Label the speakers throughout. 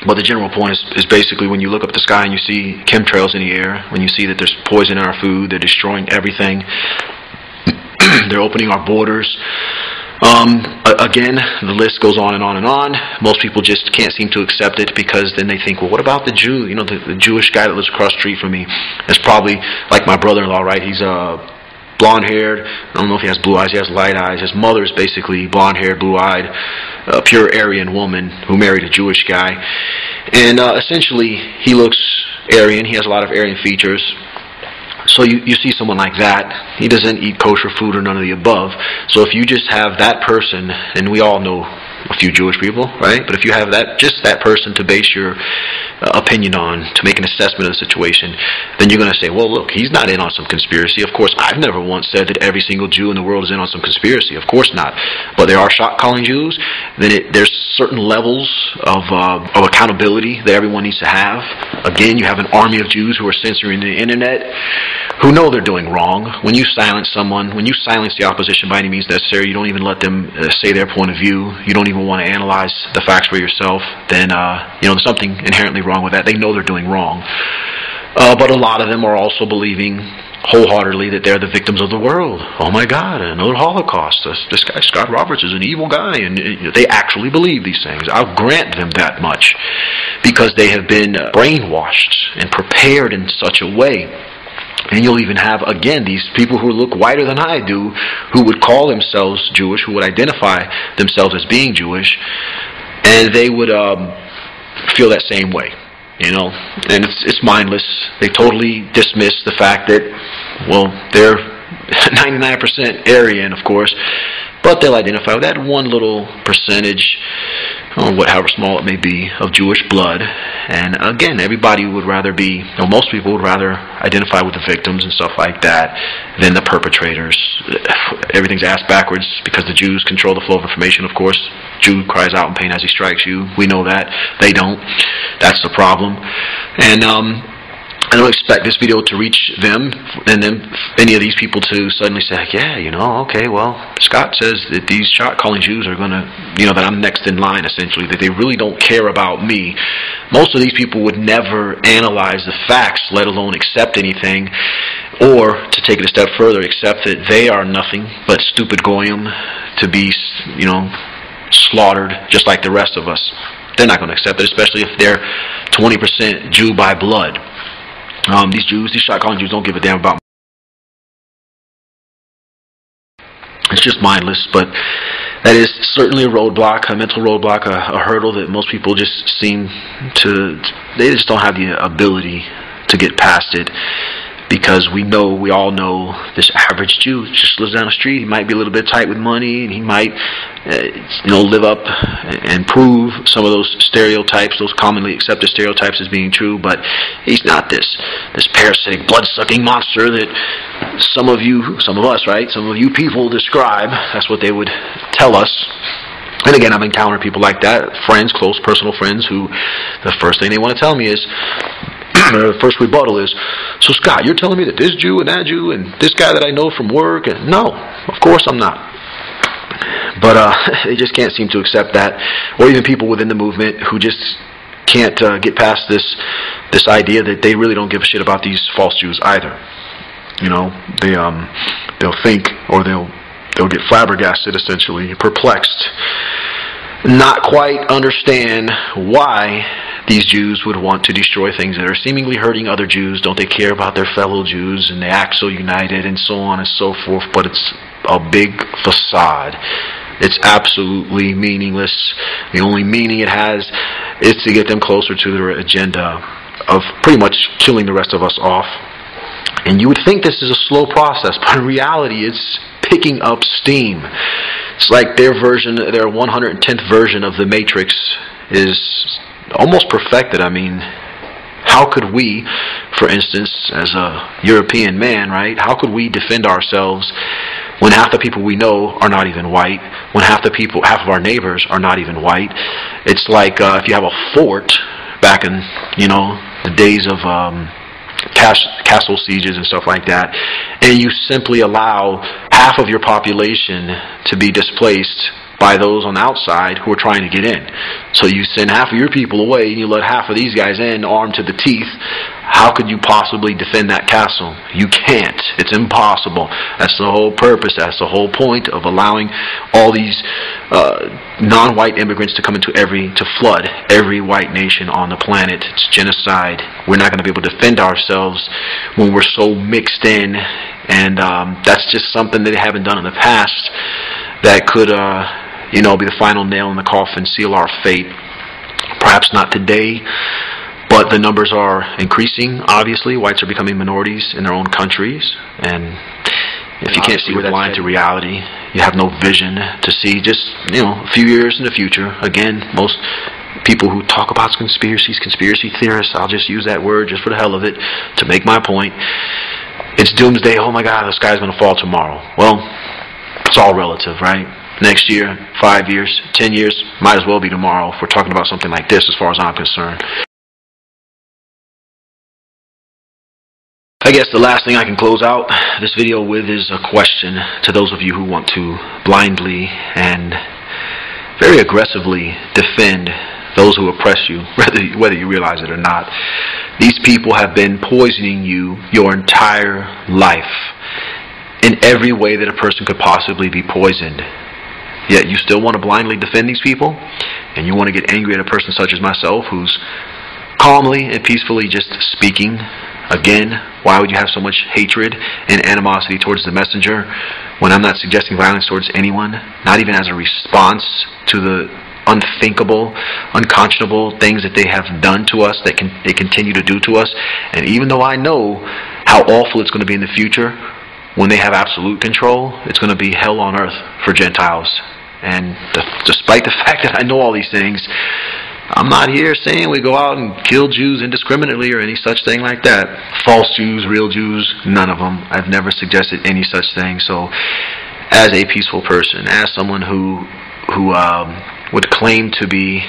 Speaker 1: But the general point is basically when you look up the sky and you see chemtrails in the air, when you see that there's poison in our food, they're destroying everything, they're opening our borders. Again, the list goes on and on and on. Most people just can't seem to accept it because then they think, well, what about the Jew? You know, the Jewish guy that lives across the street from me is probably like my brother-in-law, right? He's blonde-haired. I don't know if he has blue eyes. He has light eyes. His mother is basically blonde-haired, blue-eyed, a pure Aryan woman who married a Jewish guy. And essentially, he looks Aryan. He has a lot of Aryan features. So you see someone like that, he doesn't eat kosher food or none of the above. So if you just have that person, and we all know a few Jewish people, right? But if you have just that person to base your opinion on, to make an assessment of the situation, then you're going to say, well, look, he's not in on some conspiracy. Of course, I've never once said that every single Jew in the world is in on some conspiracy. Of course not. But there are shot-calling Jews. Then there's certain levels of accountability that everyone needs to have. Again, you have an army of Jews who are censoring the internet, who know they're doing wrong. When you silence someone, when you silence the opposition by any means necessary, you don't even let them say their point of view, you don't even want to analyze the facts for yourself, then there's something inherently wrong with that. They know they're doing wrong. But a lot of them are also believing wholeheartedly that they're the victims of the world. Oh my God, another Holocaust. This guy, Scott Roberts, is an evil guy. And they actually believe these things. I'll grant them that much because they have been brainwashed and prepared in such a way. And you'll even have, again, these people who look whiter than I do, who would call themselves Jewish, who would identify themselves as being Jewish, and they would feel that same way, you know. And it's mindless. They totally dismiss the fact that, well, they're 99% Aryan, of course, but they'll identify with that one little percentage, however small it may be, of Jewish blood. And again, everybody would rather be, most people would rather identify with the victims and stuff like that than the perpetrators. Everything's ass backwards because the Jews control the flow of information, of course. Jew cries out in pain as he strikes you. We know that. They don't. That's the problem. And I don't expect this video to reach them and then any of these people to suddenly say, yeah, okay, well, Scott says that these shot-calling Jews are going to, that I'm next in line, essentially, that they really don't care about me. Most of these people would never analyze the facts, let alone accept anything, or, to take it a step further, accept that they are nothing but stupid goyim to be, slaughtered just like the rest of us. They're not going to accept it, especially if they're 20% Jew by blood. These shot-calling Jews don't give a damn about. It's just mindless, but that is certainly a roadblock, a mental roadblock, a hurdle that most people just they just don't have the ability to get past it. Because we all know this average Jew just lives down the street. He might be a little bit tight with money, and he might, live up and prove some of those stereotypes, those commonly accepted stereotypes as being true. But he's not this parasitic, blood-sucking monster that some of us, right? Some of you people describe. That's what they would tell us. And again, I've encountered people like that, friends, close personal friends, who the first thing they want to tell me is, the first rebuttal is, so Scott, you're telling me that this Jew and that Jew and this guy that I know from work, and no, of course I'm not. But they just can't seem to accept that, or even people within the movement who just can't get past this idea that they really don't give a shit about these false Jews either. They'll think, or they'll get flabbergasted, essentially, perplexed, not quite understand why these Jews would want to destroy things that are seemingly hurting other Jews. Don't they care about their fellow Jews, and they act so united and so on and so forth, but it's a big facade. It's absolutely meaningless. The only meaning it has is to get them closer to their agenda of pretty much killing the rest of us off. And you would think this is a slow process, but in reality it's picking up steam. It's like their 110th version of the Matrix is almost perfected. I mean, how could we, for instance, as a European man, right, how could we defend ourselves when half the people we know are not even white, when half of our neighbors are not even white? It's like if you have a fort back in, the days of castle sieges and stuff like that, and you simply allow half of your population to be displaced by those on the outside who are trying to get in. So you send half of your people away and you let half of these guys in, armed to the teeth. How could you possibly defend that castle? You can't. It's impossible. That's the whole purpose. That's the whole point of allowing all these non-white immigrants to come to flood every white nation on the planet. It's genocide. We're not going to be able to defend ourselves when we're so mixed in, and that's just something that they haven't done in the past that could, be the final nail in the coffin, seal our fate. Perhaps not today, but the numbers are increasing. Obviously, whites are becoming minorities in their own countries, and if you can't see where that's blind to reality, you have no vision to see just a few years in the future. Again, most people who talk about conspiracy theorists, I'll just use that word just for the hell of it to make my point. It's doomsday. Oh my God, the sky's going to fall tomorrow. Well, it's all relative, right? Next year, 5 years, 10 years, might as well be tomorrow if we're talking about something like this as far as I'm concerned. I guess the last thing I can close out this video with is a question to those of you who want to blindly and very aggressively defend those who oppress you, whether you realize it or not. These people have been poisoning you your entire life in every way that a person could possibly be poisoned. Yet you still want to blindly defend these people, and you want to get angry at a person such as myself who's calmly and peacefully just speaking. Again, why would you have so much hatred and animosity towards the messenger when I'm not suggesting violence towards anyone, not even as a response to the unthinkable, unconscionable things that they have done to us, that they continue to do to us? And even though I know how awful it's going to be in the future, when they have absolute control, it's going to be hell on earth for Gentiles. And despite the fact that I know all these things, I'm not here saying we go out and kill Jews indiscriminately or any such thing like that. False Jews, real Jews, none of them. I've never suggested any such thing. So, as a peaceful person, as someone who would claim to be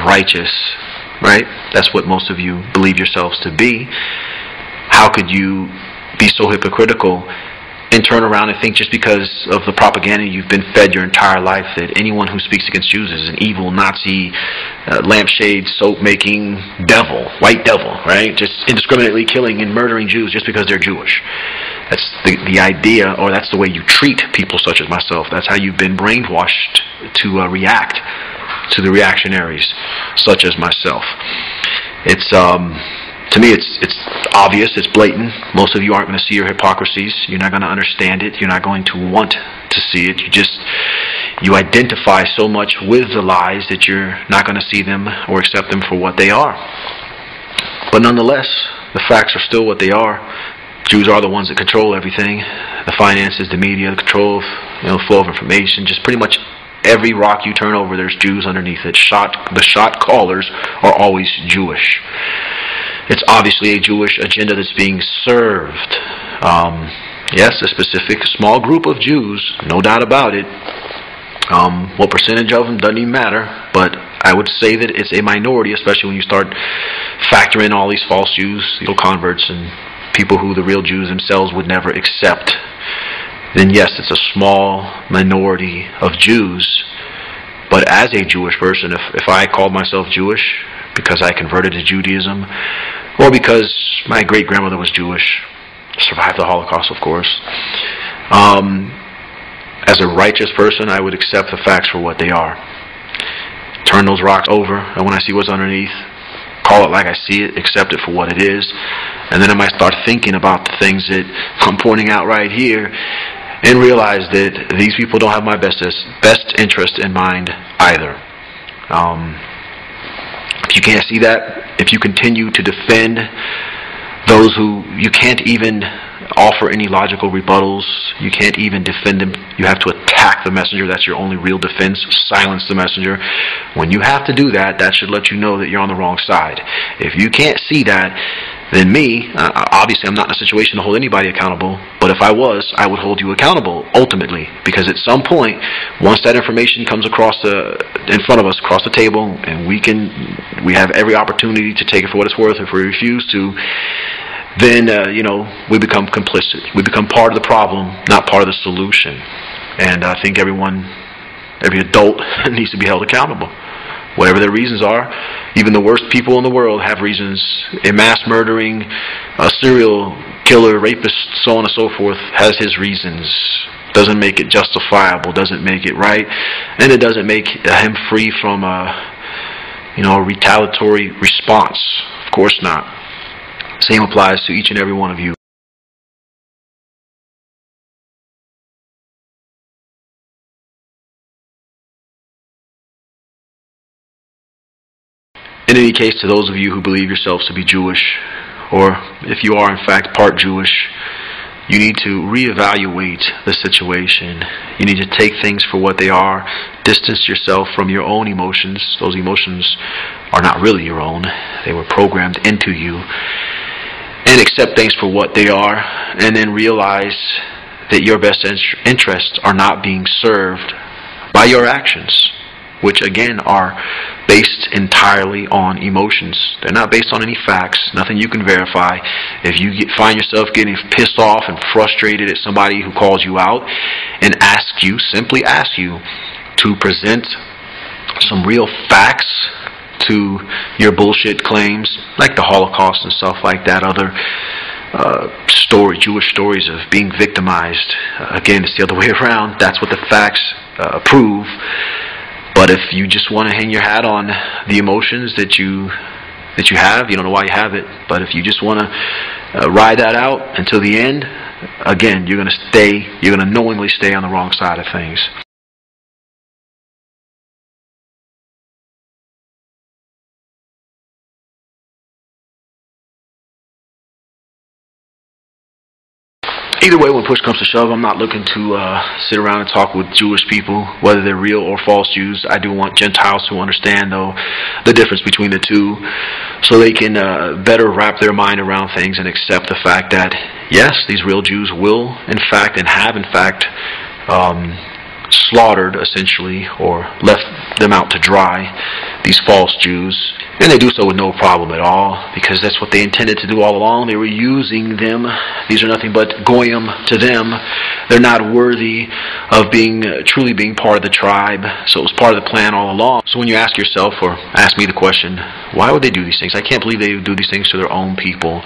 Speaker 1: righteous, right? That's what most of you believe yourselves to be. How could you be so hypocritical and turn around and think just because of the propaganda you've been fed your entire life that anyone who speaks against Jews is an evil Nazi, lampshade, soap-making devil, white devil, right? Just indiscriminately killing and murdering Jews just because they're Jewish. That's the idea, or that's the way you treat people such as myself. That's how you've been brainwashed to react to the reactionaries such as myself. It's to me, it's obvious, it's blatant. Most of you aren't going to see your hypocrisies. You're not going to understand it. You're not going to want to see it. You identify so much with the lies that you're not going to see them or accept them for what they are. But nonetheless, the facts are still what they are. Jews are the ones that control everything. The finances, the media, the control of flow of information, just pretty much every rock you turn over, there's Jews underneath it. The shot callers are always Jewish. It's obviously a Jewish agenda that's being served. Yes, a specific small group of Jews, no doubt about it. What percentage of them doesn't even matter, but I would say that it's a minority, especially when you start factoring in all these false Jews, converts, and people who the real Jews themselves would never accept. Then yes, it's a small minority of Jews. But as a Jewish person, if I called myself Jewish because I converted to Judaism, or because my great-grandmother was Jewish, survived the Holocaust, of course, as a righteous person, I would accept the facts for what they are. Turn those rocks over, and when I see what's underneath, call it like I see it, accept it for what it is, and then I might start thinking about the things that I'm pointing out right here, and realize that these people don't have my best interest in mind either. If you can't see that, if you continue to defend those who you can't even offer any logical rebuttals, you can't even defend them, you have to attack the messenger, that's your only real defense, silence the messenger. When you have to do that, that should let you know that you're on the wrong side. If you can't see that, then me, obviously I'm not in a situation to hold anybody accountable, but if I was, I would hold you accountable, ultimately, because at some point, once that information comes in front of us, across the table, and we have every opportunity to take it for what it's worth. If we refuse to, then, we become complicit. We become part of the problem, not part of the solution. And I think everyone Every adult needs to be held accountable. Whatever their reasons are. Even the worst people in the world have reasons. A mass murdering, a serial killer, rapist, so on and so forth, has his reasons. Doesn't make it justifiable, doesn't make it right, and it doesn't make him free from a retaliatory response. Of course not. Same applies to each and every one of you. In any case, to those of you who believe yourselves to be Jewish, or if you are in fact part Jewish, you need to reevaluate the situation. You need to take things for what they are, distance yourself from your own emotions. Those emotions are not really your own. They were programmed into you. And accept things for what they are, and then realize that your best interests are not being served by your actions, which again are based entirely on emotions. They're not based on any facts, nothing you can verify. If you find yourself getting pissed off and frustrated at somebody who calls you out and simply asks you to present some real facts to your bullshit claims, like the Holocaust and stuff like that, other Jewish stories of being victimized. Again, it's the other way around. That's what the facts prove. But if you just want to hang your hat on the emotions that you have, you don't know why you have it, but if you just want to ride that out until the end, again, you're going to knowingly stay on the wrong side of things. Either way, when push comes to shove, I'm not looking to sit around and talk with Jewish people, whether they're real or false Jews. I do want Gentiles to understand, though, the difference between the two, so they can better wrap their mind around things and accept the fact that, yes, these real Jews will, in fact, and have, in fact, slaughtered, essentially, or left them out to dry, these false Jews. And they do so with no problem at all, because that's what they intended to do all along. They were using them. These are nothing but goyim to them. They're not worthy of truly being part of the tribe. So it was part of the plan all along. So when you ask yourself, or ask me the question, why would they do these things? I can't believe they would do these things to their own people.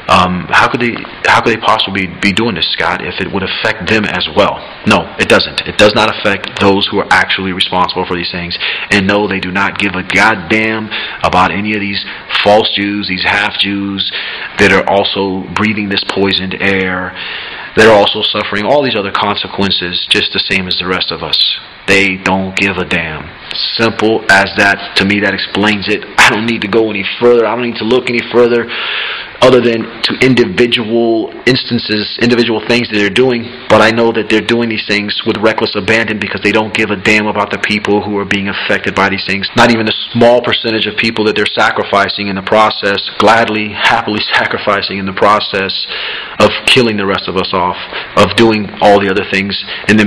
Speaker 1: How could they possibly be doing this, Scott, if it would affect them as well? No, it doesn't. It does not affect those who are actually responsible for these things. And no, they do not give a goddamn about any of these false Jews, these half-Jews that are also breathing this poisoned air, that are also suffering all these other consequences just the same as the rest of us. They don't give a damn. Simple as that. To me, that explains it. I don't need to go any further. I don't need to look any further other than to individual instances, individual things that they're doing. But I know that they're doing these things with reckless abandon because they don't give a damn about the people who are being affected by these things. Not even the small percentage of people that they're sacrificing in the process, gladly, happily sacrificing in the process of killing the rest of us off, of doing all the other things in the